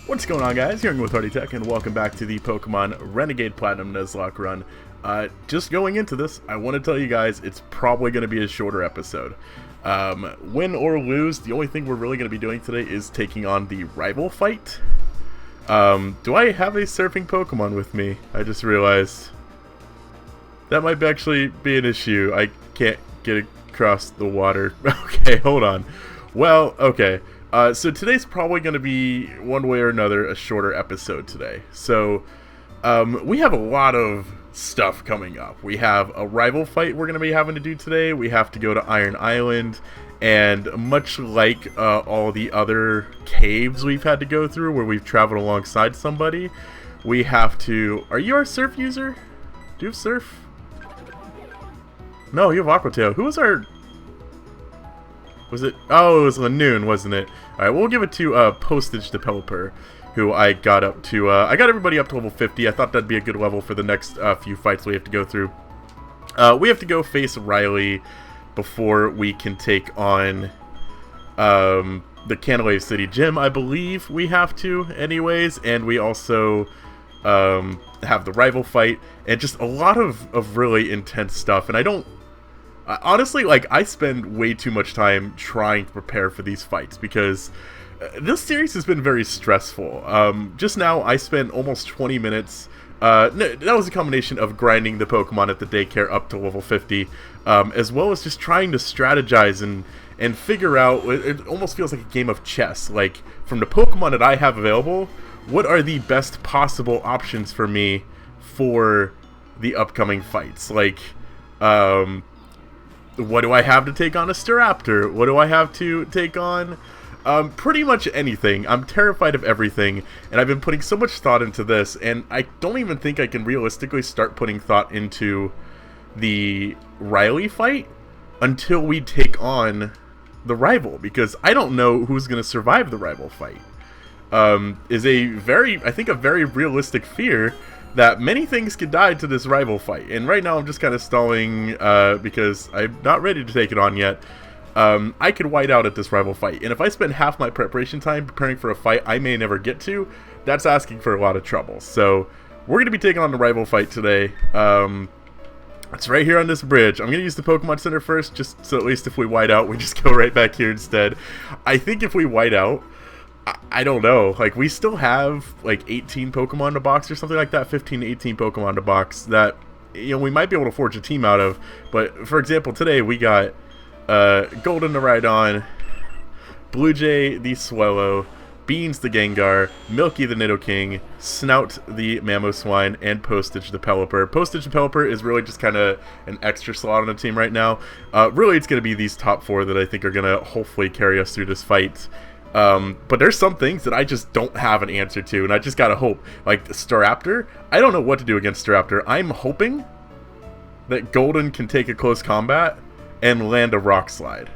What's going on, guys? Here with Hardy Tech, and welcome back to the Pokemon Renegade Platinum Nuzlocke run. Just going into this, I want to tell you guys it's probably going to be a shorter episode. Win or lose, the only thing we're really going to be doing today is taking on the rival fight. Do I have a surfing Pokemon with me? I just realized that might actually be an issue. I can't get across the water. Okay, hold on. Well, okay. So today's probably going to be, one way or another, a shorter episode today. So, we have a lot of stuff coming up. We have a rival fight we're going to be having to do today. We have to go to Iron Island, and much like all the other caves we've had to go through where we've traveled alongside somebody, we have to... Are you our surf user? Do you have surf? No, you have Aqua Tail. Who was our... Was it? Oh, it was Lanoon, wasn't it? Alright, we'll give it to Postage Developer, who I got up to... I got everybody up to level 50. I thought that'd be a good level for the next few fights we have to go through. We have to go face Riley before we can take on the Canalave City Gym, I believe we have to anyways. And we also have the rival fight, and just a lot of really intense stuff. And I don't... honestly, like, I spend way too much time trying to prepare for these fights because this series has been very stressful. Just now, I spent almost 20 minutes. No, that was a combination of grinding the Pokemon at the daycare up to level 50, as well as just trying to strategize and figure out. It almost feels like a game of chess. Like, from the Pokemon that I have available, what are the best possible options for me for the upcoming fights? Like, what do I have to take on a Staraptor? What do I have to take on? Pretty much anything. I'm terrified of everything, and I've been putting so much thought into this, and I don't even think I can realistically start putting thought into the Riley fight until we take on the rival, because I don't know who's going to survive the rival fight. Is a very, I think, a very realistic fear that many things could die to this rival fight. And right now I'm just kind of stalling because I'm not ready to take it on yet. I could white out at this rival fight, and if I spend half my preparation time preparing for a fight I may never get to, that's asking for a lot of trouble. So we're going to be taking on the rival fight today. It's right here on this bridge. I'm going to use the Pokemon Center first, just so at least if we white out, we just go right back here instead. I think if we white out, I don't know, like, we still have like 18 Pokemon in a box or something like that, 15 to 18 Pokemon in a box that, you know, we might be able to forge a team out of. But for example, today we got Golden the Rhydon, Blue Jay the Swallow, Beans the Gengar, Milky the Nidoking, Snout the Mamoswine, and Postage the Pelipper. Postage the Pelipper is really just kind of an extra slot on the team right now. Really, it's going to be these top four that I think are going to hopefully carry us through this fight. But there's some things that I just don't have an answer to, and I just gotta hope. Like Staraptor, I don't know what to do against Staraptor. I'm hoping that Golden can take a close combat and land a Rock Slide.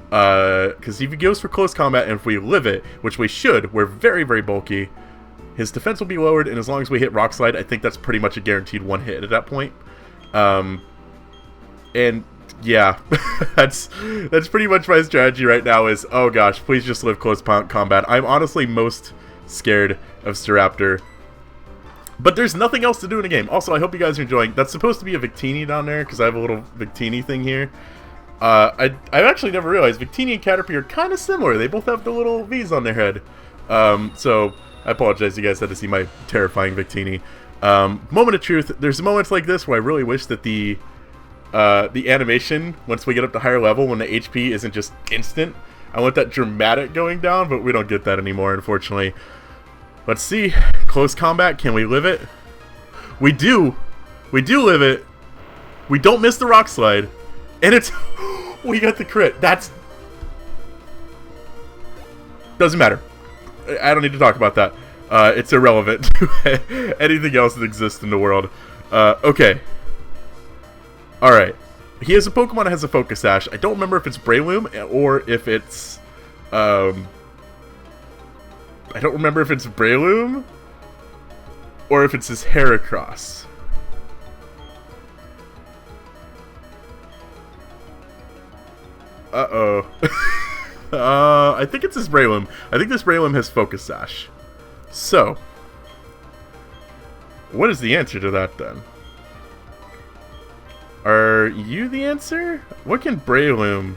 Because if he goes for close combat, and if we live it, which we should, we're very, very bulky, his defense will be lowered, and as long as we hit Rock Slide, I think that's pretty much a guaranteed one hit at that point. And yeah, that's pretty much my strategy right now is, oh gosh, please just live close combat. I'm honestly most scared of Staraptor. But there's nothing else to do in the game. Also, I hope you guys are enjoying. That's supposed to be a Victini down there, because I have a little Victini thing here. I've actually never realized Victini and Caterpie are kind of similar. They both have the little V's on their head. So, I apologize you guys had to see my terrifying Victini. Moment of truth, there's moments like this where I really wish that the animation, once we get up to higher level, when the HP isn't just instant, I want that dramatic going down, but we don't get that anymore, unfortunately. Let's see. Close combat, can we live it? We do! We do live it! We don't miss the Rock Slide. And it's... we got the crit. That's... doesn't matter. I don't need to talk about that. It's irrelevant to anything else that exists in the world. Okay. Alright, he has a Pokemon that has a Focus Sash. I don't remember if it's Breloom or if it's, I don't remember if it's Breloom or if it's his Heracross. Uh-oh. I think it's his Breloom. I think this Breloom has Focus Sash. So, what is the answer to that then? Are you the answer? What can Breloom...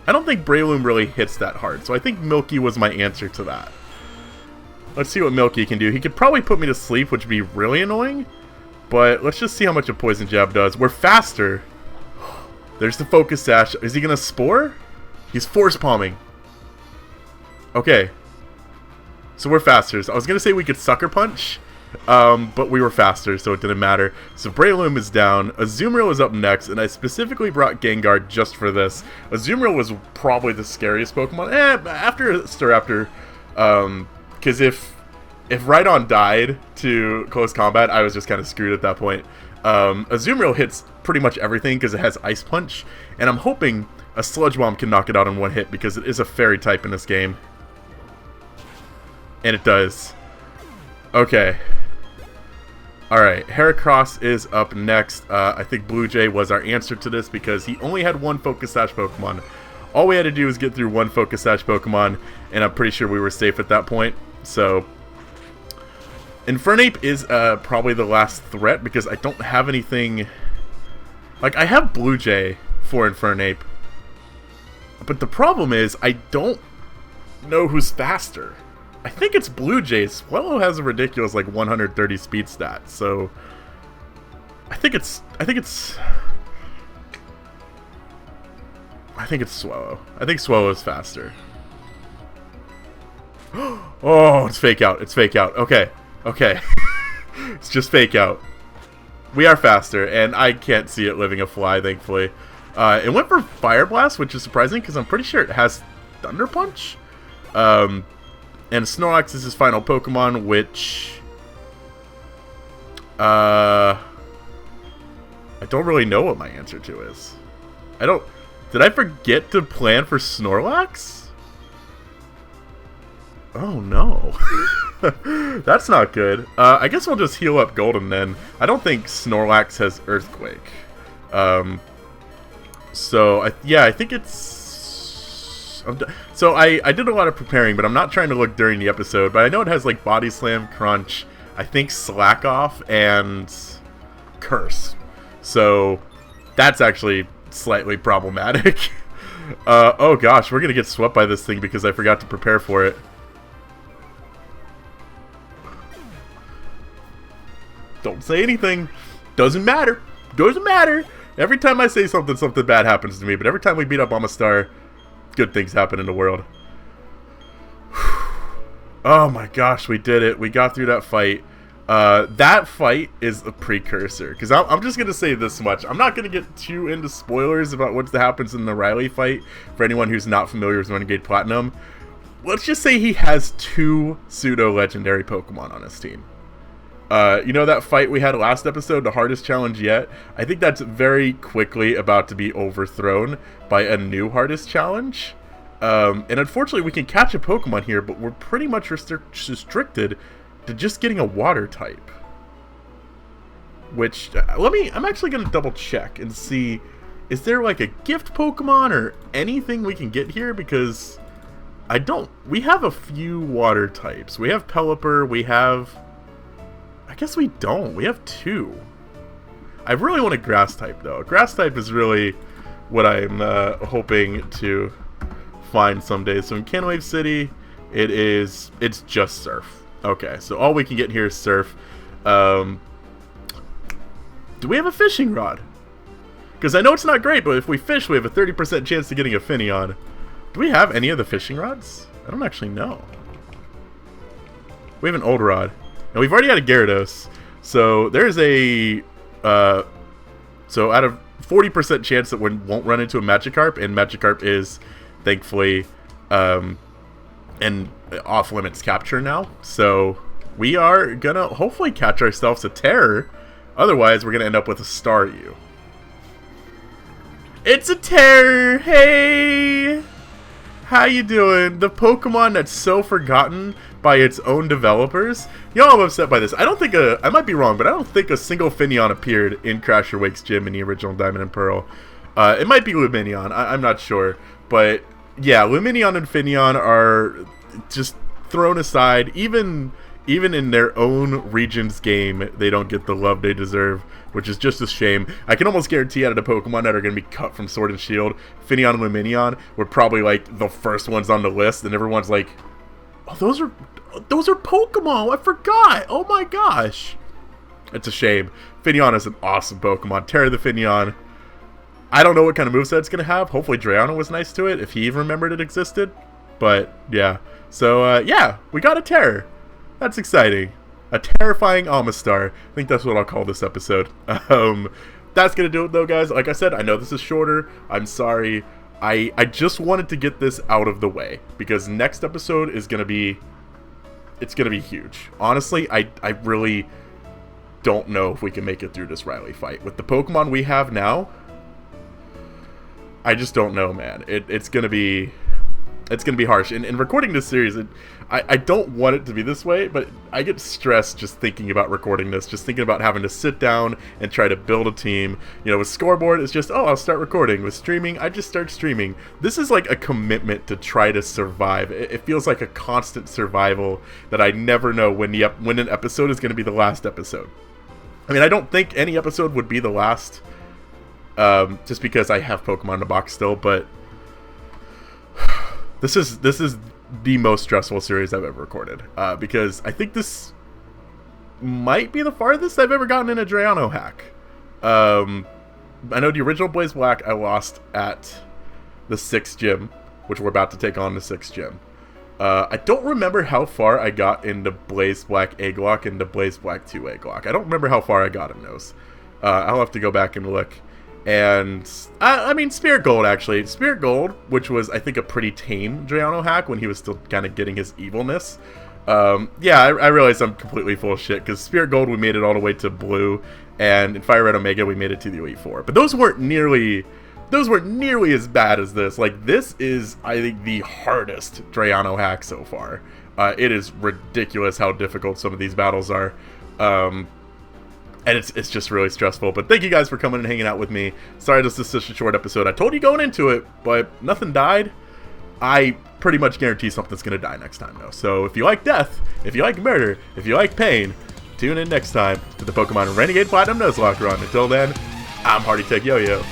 I don't think Breloom really hits that hard, so I think Milky was my answer to that. Let's see what Milky can do. He could probably put me to sleep, which would be really annoying, but let's just see how much a Poison Jab does. We're faster. There's the Focus Sash. Is he going to Spore? He's Force Palming. Okay. So we're faster. So I was going to say we could Sucker Punch, but we were faster, so it didn't matter. So Breloom is down. Azumarill is up next, and I specifically brought Gengar just for this. Azumarill was probably the scariest Pokemon. After Staraptor, because if Rhydon died to close combat, I was just kind of screwed at that point. Azumarill hits pretty much everything because it has Ice Punch, and I'm hoping a Sludge Bomb can knock it out in one hit because it is a Fairy type in this game. And it does. Okay. Alright, Heracross is up next. I think Blue Jay was our answer to this because he only had one Focus Sash Pokemon. All we had to do was get through one Focus Sash Pokemon, and I'm pretty sure we were safe at that point. So, Infernape is probably the last threat because I don't have anything... Like, I have Blue Jay for Infernape, but the problem is I don't know who's faster. I think it's Blue Jay. Swellow has a ridiculous like 130 speed stat, so I think it's Swellow. I think Swellow is faster. Oh, it's Fake Out. It's Fake Out. Okay. Okay. It's just Fake Out. We are faster, and I can't see it living a fly, thankfully. It went for Fire Blast, which is surprising because I'm pretty sure it has Thunder Punch. And Snorlax is his final Pokemon, which... I don't really know what my answer to is. Did I forget to plan for Snorlax? Oh no. That's not good. I guess we'll just heal up Golden then. I don't think Snorlax has Earthquake. Yeah, I think it's... So I did a lot of preparing, but I'm not trying to look during the episode, but I know it has like Body Slam, Crunch, I think Slack Off, and Curse. So that's actually slightly problematic. Oh gosh, we're gonna get swept by this thing because I forgot to prepare for it. Don't say anything. Doesn't matter. Doesn't matter. Every time I say something, something bad happens to me, but every time we beat up Omastar, good things happen in the world. Oh my gosh, we did it. We got through that fight. That fight is a precursor. Because I'm just going to say this much. I'm not going to get too into spoilers about what happens in the Riley fight for anyone who's not familiar with Renegade Platinum. Let's just say he has 2 pseudo-legendary Pokemon on his team. You know that fight we had last episode, the hardest challenge yet? I think that's very quickly about to be overthrown by a new hardest challenge. And unfortunately we can catch a Pokemon here, but we're pretty much restricted to just getting a water type. Which, I'm actually going to double check and see, is there like a gift Pokemon or anything we can get here? Because we have a few water types. We have Pelipper, we have... I guess we don't. We have 2. I really want a grass type though. Grass type is really what I'm hoping to find someday. So in Canwave City, it's just Surf. Okay, so all we can get here is Surf. Do we have a fishing rod? Because I know it's not great, but if we fish, we have a 30% chance of getting a Finneon. Do we have any of the fishing rods? I don't actually know. We have an old rod. And we've already had a Gyarados, so there's a, so out of 40% chance that we won't run into a Magikarp, and Magikarp is, thankfully, an off-limits capture now, so we are gonna hopefully catch ourselves a Terror, otherwise we're gonna end up with a Staryu. It's a Terror! Hey! How you doing? The Pokemon that's so forgotten by its own developers. You know, I'm upset by this. I don't think I might be wrong, but I don't think a single Finneon appeared in Crasher Wake's gym in the original Diamond and Pearl. It might be Lumineon. I'm not sure. But, yeah, Lumineon and Finneon are just thrown aside. Even even in their own region's game, they don't get the love they deserve, which is just a shame. I can almost guarantee out of the Pokemon that are going to be cut from Sword and Shield, Finneon and Luminion were probably like the first ones on the list, and everyone's like, oh, those are Pokemon, I forgot, oh my gosh. It's a shame. Finneon is an awesome Pokemon. Terra the Finneon. I don't know what kind of moveset it's going to have. Hopefully Drayano was nice to it, if he even remembered it existed. But, yeah. So, yeah, we got a Terror. That's exciting. A terrifying Omastar. I think that's what I'll call this episode. That's going to do it, though, guys. Like I said, I know this is shorter. I'm sorry. I just wanted to get this out of the way, because next episode is going to be... It's going to be huge. Honestly, I really don't know if we can make it through this Riley fight. With the Pokemon we have now, I just don't know, man. It's gonna be harsh. And recording this series, I don't want it to be this way, but I get stressed just thinking about recording this, just thinking about having to sit down and try to build a team. You know, with Scoreboard, it's just, oh, I'll start recording. With streaming, I just start streaming. This is like a commitment to try to survive. It feels like a constant survival that I never know when an episode is going to be the last episode. I mean, I don't think any episode would be the last, just because I have Pokemon in the box still, but this is the most stressful series I've ever recorded, because I think this might be the farthest I've ever gotten in a Drayano hack. I know the original Blaze Black I lost at the 6th gym, which we're about to take on the 6th gym. I don't remember how far I got into Blaze Black Egglocke and the Blaze Black 2 Egglocke. I don't remember how far I got in those. I'll have to go back and look. And, I mean, Spirit Gold, actually. Spirit Gold, which was, I think, a pretty tame Drayano hack when he was still kind of getting his evilness. Yeah, I realize I'm completely full of shit, because Spirit Gold, we made it all the way to Blue, and in Fire Red Omega, we made it to the Elite Four. But those weren't nearly as bad as this. Like, this is, I think, the hardest Drayano hack so far. It is ridiculous how difficult some of these battles are. And it's just really stressful. But thank you guys for coming and hanging out with me. Sorry this is such a short episode. I told you going into it, but nothing died. I pretty much guarantee something's going to die next time, though. So if you like death, if you like murder, if you like pain, tune in next time to the Pokemon Renegade Platinum Nuzlocke run. Until then, I'm Hardy Tech Yo-Yo.